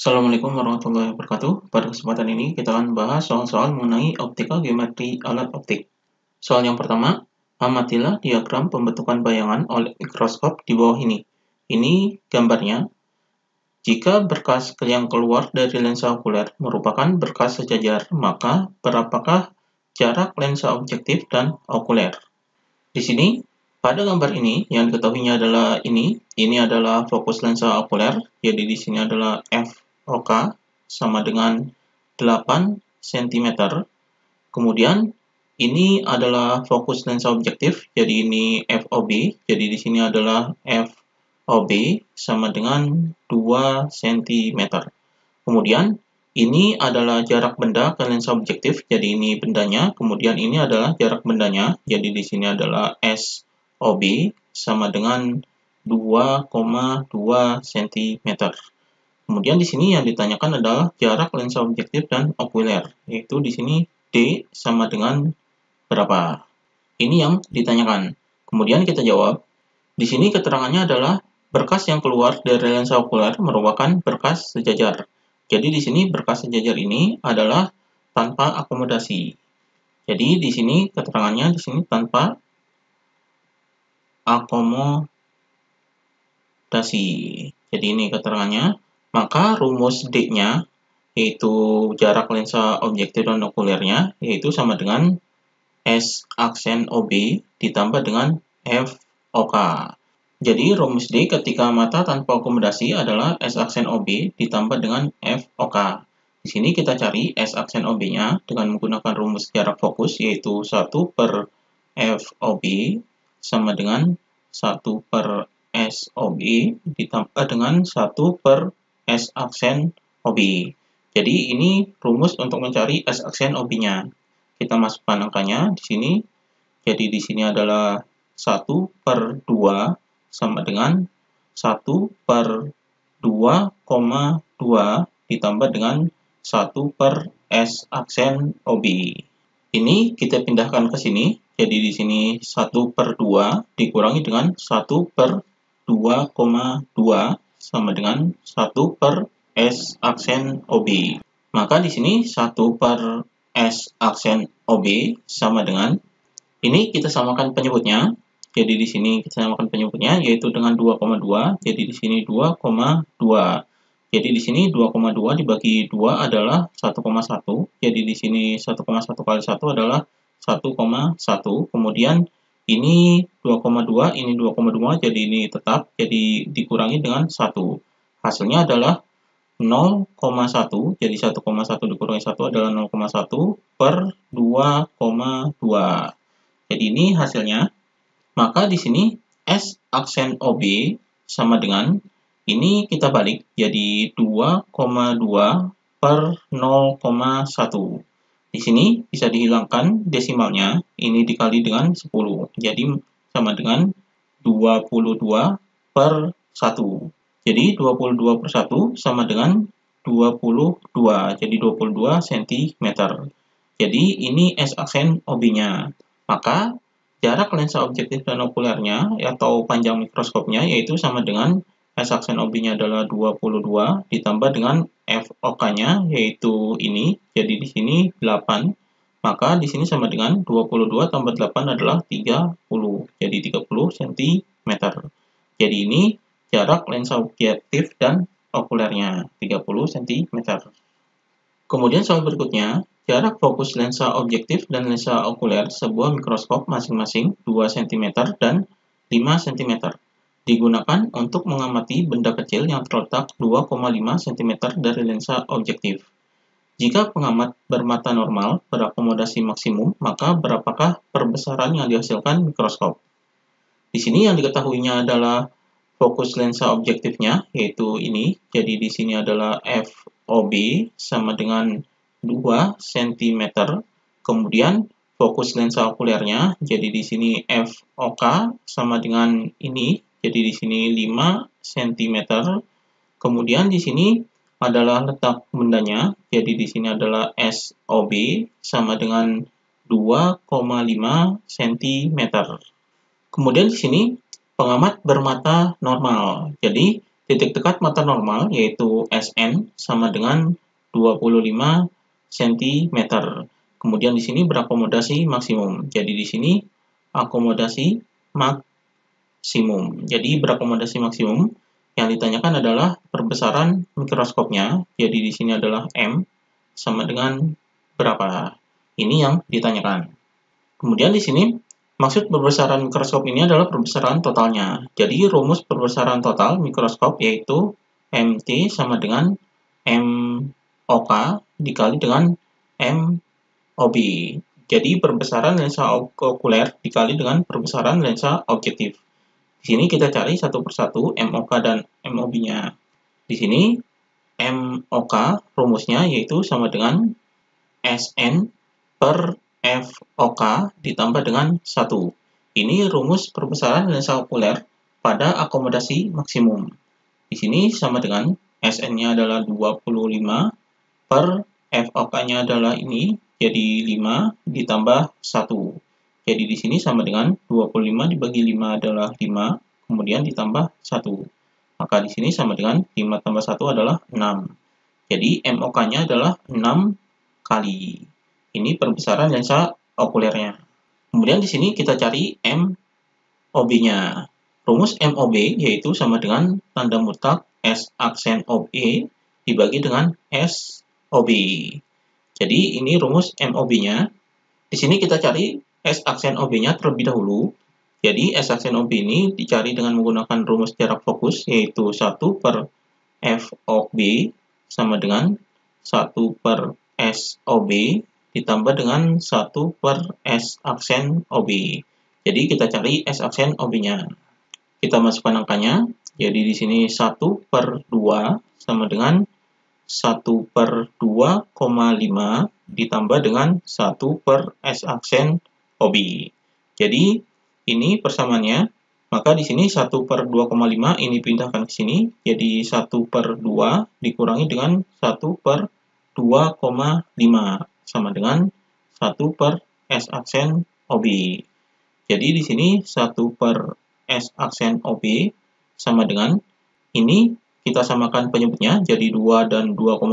Assalamualaikum warahmatullahi wabarakatuh. Pada kesempatan ini kita akan bahas soal-soal mengenai optika geometri alat optik. Soal yang pertama, amatilah diagram pembentukan bayangan oleh mikroskop di bawah ini. Ini gambarnya. Jika berkas yang keluar dari lensa okuler merupakan berkas sejajar, maka berapakah jarak lensa objektif dan okuler? Di sini, pada gambar ini, yang diketahuinya adalah ini adalah fokus lensa okuler, jadi di sini adalah FOK sama dengan 8 cm. Kemudian, ini adalah fokus lensa objektif, jadi ini FOB, jadi di sini adalah FOB sama dengan 2 cm. Kemudian, ini adalah jarak benda ke lensa objektif, jadi ini bendanya. Kemudian ini adalah jarak bendanya, jadi di sini adalah SOB sama dengan 2,2 cm. Kemudian di sini yang ditanyakan adalah jarak lensa objektif dan okuler, yaitu di sini D sama dengan berapa? Ini yang ditanyakan. Kemudian kita jawab. Di sini keterangannya adalah berkas yang keluar dari lensa okuler merupakan berkas sejajar. Jadi di sini berkas sejajar ini adalah tanpa akomodasi. Jadi di sini keterangannya di sini tanpa akomodasi. Jadi ini keterangannya. Maka rumus D-nya yaitu jarak lensa objektif dan okulernya yaitu sama dengan S aksen OB ditambah dengan FOK. Jadi rumus D ketika mata tanpa akomodasi adalah S aksen OB ditambah dengan FOK. Di sini kita cari S aksen OB-nya dengan menggunakan rumus jarak fokus yaitu 1 per FOB sama dengan 1 per SOB ditambah dengan 1 per S aksen OB. Jadi ini rumus untuk mencari S aksen OB-nya. Kita masukkan angkanya di sini. Jadi di sini adalah 1 per 2 sama dengan 1 per 2,2 ditambah dengan 1 per S aksen OB. Ini kita pindahkan ke sini. Jadi di sini 1 per 2 dikurangi dengan 1 per 2,2 sama dengan 1 per S aksen OB. Maka di sini 1 per S aksen OB sama dengan, ini kita samakan penyebutnya. Jadi di sini kita samakan penyebutnya yaitu dengan 2,2. Jadi di sini 2,2. Jadi di sini 2,2 dibagi 2 adalah 1,1. Jadi di sini 1,1 kali 1 adalah 1,1. Kemudian ini 2,2, ini 2,2, jadi ini tetap, jadi dikurangi dengan 1. Hasilnya adalah 0,1, jadi 1,1 dikurangi 1 adalah 0,1 per 2,2. Jadi ini hasilnya. Maka di sini S aksen OB sama dengan, ini kita balik, jadi 2,2 per 0,1. Di sini bisa dihilangkan desimalnya, ini dikali dengan 10. Jadi sama dengan 22 per 1. Jadi 22 per 1 sama dengan 22. Jadi 22 cm. Jadi ini S aksen OB-nya. Maka jarak lensa objektif dan okulernya atau panjang mikroskopnya yaitu sama dengan S aksen OB-nya adalah 22 ditambah dengan FOK-nya yaitu ini. Jadi di sini 8. Maka di sini sama dengan 22 tambah 8 adalah 30. Jadi 30 cm. Jadi ini jarak lensa objektif dan okulernya 30 cm. Kemudian soal berikutnya, jarak fokus lensa objektif dan lensa okuler sebuah mikroskop masing-masing 2 cm dan 5 cm. Digunakan untuk mengamati benda kecil yang terletak 2,5 cm dari lensa objektif. Jika pengamat bermata normal berakomodasi maksimum, maka berapakah perbesaran yang dihasilkan mikroskop? Di sini yang diketahuinya adalah fokus lensa objektifnya, yaitu ini. Jadi di sini adalah FOB sama dengan 2 cm. Kemudian fokus lensa okulernya, jadi di sini FOK sama dengan ini. Jadi di sini 5 cm. Kemudian di sini adalah letak bendanya. Jadi di sini adalah SOB sama dengan 2,5 cm. Kemudian di sini pengamat bermata normal. Jadi Titik dekat mata normal yaitu SN sama dengan 25 cm. Kemudian di sini berakomodasi maksimum. Jadi di sini akomodasi maksimum. Jadi berakomodasi maksimum yang ditanyakan adalah perbesaran mikroskopnya. Jadi di sini adalah M sama dengan berapa. Ini yang ditanyakan. Kemudian di sini maksud perbesaran mikroskop ini adalah perbesaran totalnya. Jadi rumus perbesaran total mikroskop yaitu MT sama dengan MOK dikali dengan MOB. Jadi perbesaran lensa okuler dikali dengan perbesaran lensa objektif. Di sini kita cari satu persatu MOK dan MOB-nya. Di sini MOK rumusnya yaitu sama dengan SN per FOK ditambah dengan 1. Ini rumus perbesaran lensa okuler pada akomodasi maksimum. Di sini sama dengan SN-nya adalah 25 per FOK-nya adalah ini, jadi 5 ditambah 1. Jadi di sini sama dengan 25 dibagi 5 adalah 5, kemudian ditambah 1. Maka di sini sama dengan 5 tambah 1 adalah 6. Jadi MOK-nya adalah 6 kali. Ini perbesaran lensa okulernya. Kemudian di sini kita cari MOB-nya. Rumus MOB yaitu sama dengan tanda mutlak S aksen OB dibagi dengan SOB. Jadi ini rumus MOB-nya. Di sini kita cari S aksen OB-nya terlebih dahulu. Jadi S aksen OB ini dicari dengan menggunakan rumus jarak fokus yaitu 1 per FOB sama dengan 1 per SOB ditambah dengan 1 per S aksen OB. Jadi kita cari S aksen OB-nya. Kita masukkan angkanya. Jadi di sini 1 per 2 sama dengan 1 per 2,5 ditambah dengan 1 per S aksen OB. Jadi ini persamaannya. Maka di sini 1 per 2,5 ini pindahkan ke sini. Jadi 1 per 2 dikurangi dengan 1 per 2,5 sama dengan 1 per S aksen OB. Jadi di sini 1 per S aksen OB sama dengan ini kita samakan penyebutnya jadi 2 dan 2,5.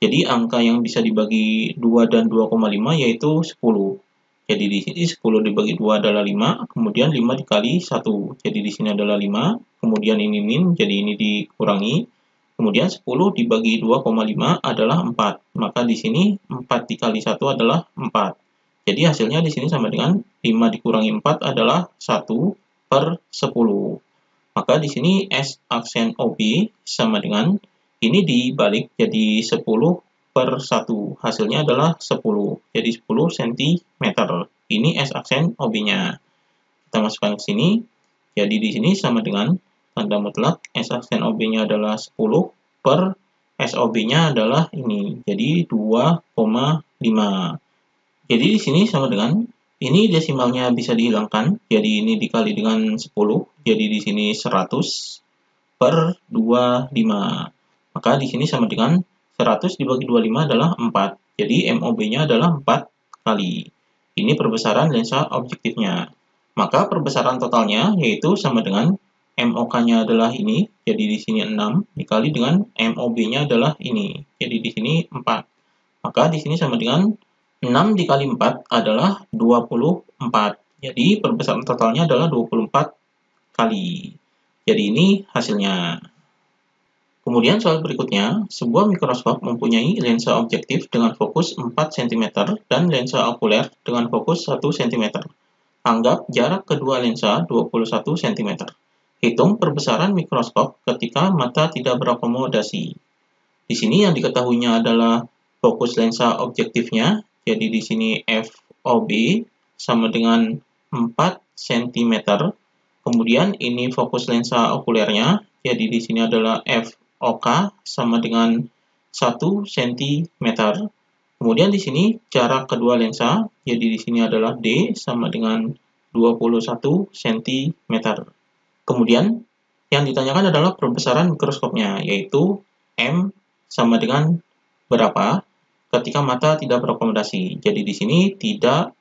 Jadi angka yang bisa dibagi 2 dan 2,5 yaitu 10. Jadi di sini 10 dibagi 2 adalah 5, kemudian 5 dikali 1. Jadi di sini adalah 5, kemudian ini min, jadi ini dikurangi. Kemudian 10 dibagi 2,5 adalah 4. Maka di sini 4 dikali 1 adalah 4. Jadi hasilnya di sini sama dengan 5 dikurangi 4 adalah 1 per 10. Maka di sini S aksen OB sama dengan ini dibalik jadi 10 per 1. Hasilnya adalah 10. Jadi 10 cm. Ini S aksen OB-nya. Kita masukkan ke sini. Jadi di sini sama dengan tanda mutlak S aksen OB-nya adalah 10 per SOB-nya adalah ini. Jadi 2,5. Jadi di sini sama dengan ini desimalnya bisa dihilangkan. Jadi ini dikali dengan 10. Jadi di sini 100 per 25. Maka di sini sama dengan 100 dibagi 25 adalah 4. Jadi MOB-nya adalah 4 kali. Ini perbesaran lensa objektifnya. Maka perbesaran totalnya yaitu sama dengan MOK-nya adalah ini. Jadi di sini 6 dikali dengan MOB-nya adalah ini. Jadi di sini 4. Maka di sini sama dengan 6 dikali 4 adalah 24. Jadi perbesaran totalnya adalah 24 kali. Jadi ini hasilnya. Kemudian soal berikutnya, sebuah mikroskop mempunyai lensa objektif dengan fokus 4 cm dan lensa okuler dengan fokus 1 cm. Anggap jarak kedua lensa 21 cm. Hitung perbesaran mikroskop ketika mata tidak berakomodasi. Di sini yang diketahuinya adalah fokus lensa objektifnya, jadi di sini FOB sama dengan 4 cm. Kemudian ini fokus lensa okulernya, jadi di sini adalah FOK sama dengan 1 cm. Kemudian di sini jarak kedua lensa, jadi di sini adalah D sama dengan 21 cm. Kemudian yang ditanyakan adalah perbesaran mikroskopnya, yaitu M sama dengan berapa ketika mata tidak berakomodasi. Jadi di sini tidak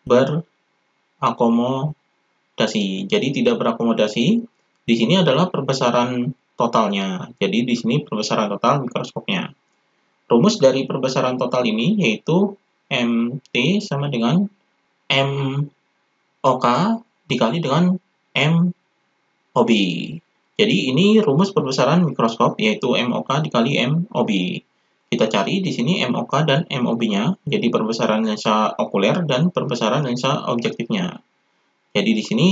berakomodasi. Jadi tidak berakomodasi Di sini adalah perbesaran totalnya. Jadi di sini perbesaran total mikroskopnya. Rumus dari perbesaran total ini yaitu MT sama dengan MOK dikali dengan MOB. Jadi ini rumus perbesaran mikroskop yaitu MOK dikali MOB. Kita cari di sini MOK dan MOB-nya, jadi perbesaran lensa okuler dan perbesaran lensa objektifnya. Jadi di sini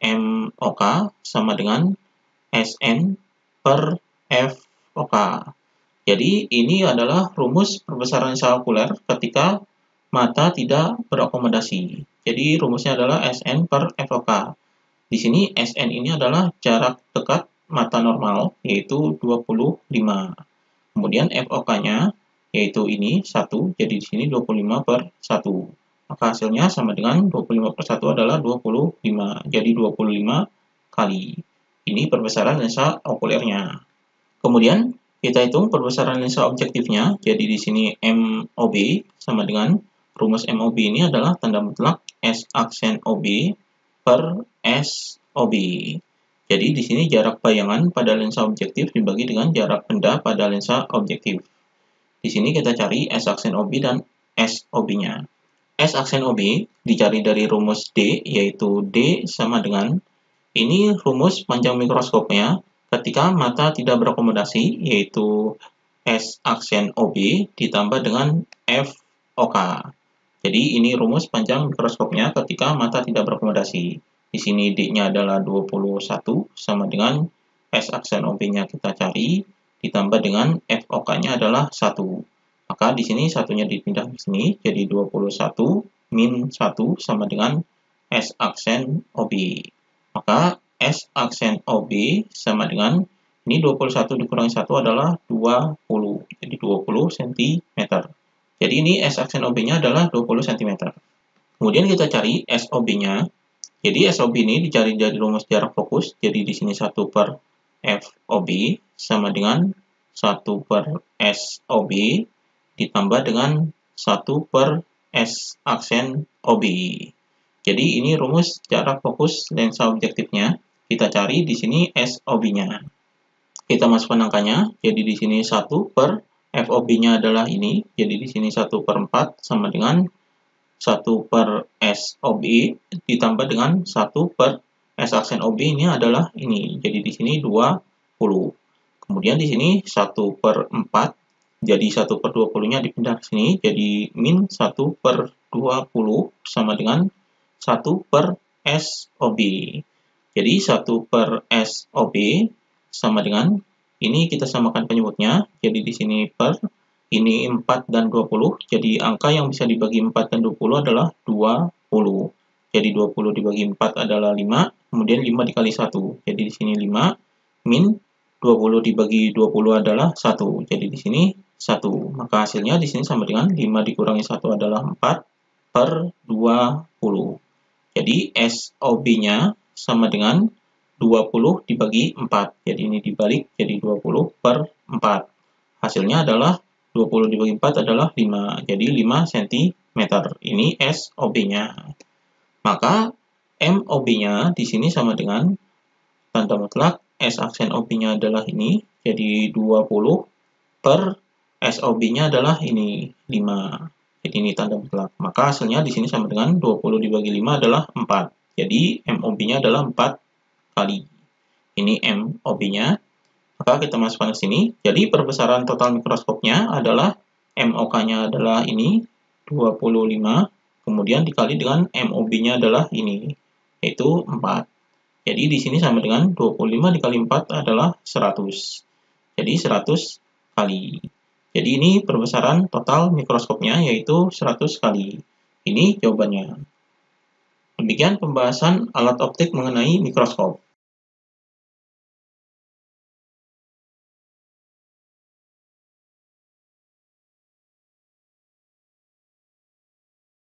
MOK sama dengan SN per FOK. Jadi ini adalah rumus perbesaran lensa okuler ketika mata tidak berakomodasi. Jadi rumusnya adalah SN per FOK. Di sini SN ini adalah jarak dekat mata normal, yaitu 25. Kemudian FOK-nya, yaitu ini 1, jadi di sini 25 per 1. Maka hasilnya sama dengan 25 per 1 adalah 25, jadi 25 kali. Ini perbesaran lensa okulernya. Kemudian kita hitung perbesaran lensa objektifnya, jadi di sini MOB sama dengan rumus MOB ini adalah tanda mutlak S aksen OB per SOB. Jadi di sini jarak bayangan pada lensa objektif dibagi dengan jarak benda pada lensa objektif. Di sini kita cari S aksen OB dan SOB-nya. S aksen OB dicari dari rumus D, yaitu D sama dengan, ini rumus panjang mikroskopnya ketika mata tidak berakomodasi, yaitu S aksen OB ditambah dengan FOK. Jadi ini rumus panjang mikroskopnya ketika mata tidak berakomodasi. Di sini D-nya adalah 21 sama dengan S aksen OB-nya kita cari ditambah dengan FOK-nya adalah 1. Maka di sini satunya dipindah ke sini jadi 21 min 1 sama dengan S aksen OB. Maka S aksen OB sama dengan ini 21 dikurangi 1 adalah 20. Jadi 20 cm. Jadi ini S aksen OB-nya adalah 20 cm. Kemudian kita cari SOB-nya. Jadi SOB ini dicari dari rumus jarak fokus. Jadi di sini 1 per FOB sama dengan 1 per SOB ditambah dengan 1 per S aksen OB. Jadi ini rumus jarak fokus lensa objektifnya. Kita cari di sini SOB-nya. Kita masukkan angkanya. Jadi di sini 1 per FOB-nya adalah ini. Jadi di sini 1 per 4 sama dengan 1 per SOB ditambah dengan 1 per S aksen OB ini adalah ini. Jadi di sini 20. Kemudian di sini 1 per 4. Jadi 1 per 20-nya dipindah ke sini. Jadi min 1 per 20 sama dengan 1 per SOB. Jadi 1 per SOB sama dengan, ini kita samakan penyebutnya. Jadi di sini per, ini 4 dan 20, jadi angka yang bisa dibagi 4 dan 20 adalah 20. Jadi 20 dibagi 4 adalah 5, kemudian 5 dikali 1. Jadi di sini 5, min 20 dibagi 20 adalah 1. Jadi di sini 1. Maka hasilnya di sini sama dengan 5 dikurangi 1 adalah 4 per 20. Jadi SOB-nya sama dengan 20 dibagi 4. Jadi ini dibalik, jadi 20 per 4. Hasilnya adalah 20 dibagi 4 adalah 5. Jadi 5 cm. Ini SOB-nya. Maka MOB-nya di sini sama dengan tanda mutlak S aksen OB-nya adalah ini. Jadi 20 per SOB-nya adalah ini 5. Jadi ini tanda mutlak. Maka hasilnya di sini sama dengan 20 dibagi 5 adalah 4. Jadi MOB-nya adalah 4 kali. Ini MOB-nya. Maka kita masukkan ke sini. Jadi perbesaran total mikroskopnya adalah MOK-nya adalah ini 25, kemudian dikali dengan MOB-nya adalah ini, yaitu 4. Jadi di sini sama dengan 25 dikali 4 adalah 100. Jadi 100 kali. Jadi ini perbesaran total mikroskopnya yaitu 100 kali. Ini jawabannya. Demikian pembahasan alat optik mengenai mikroskop.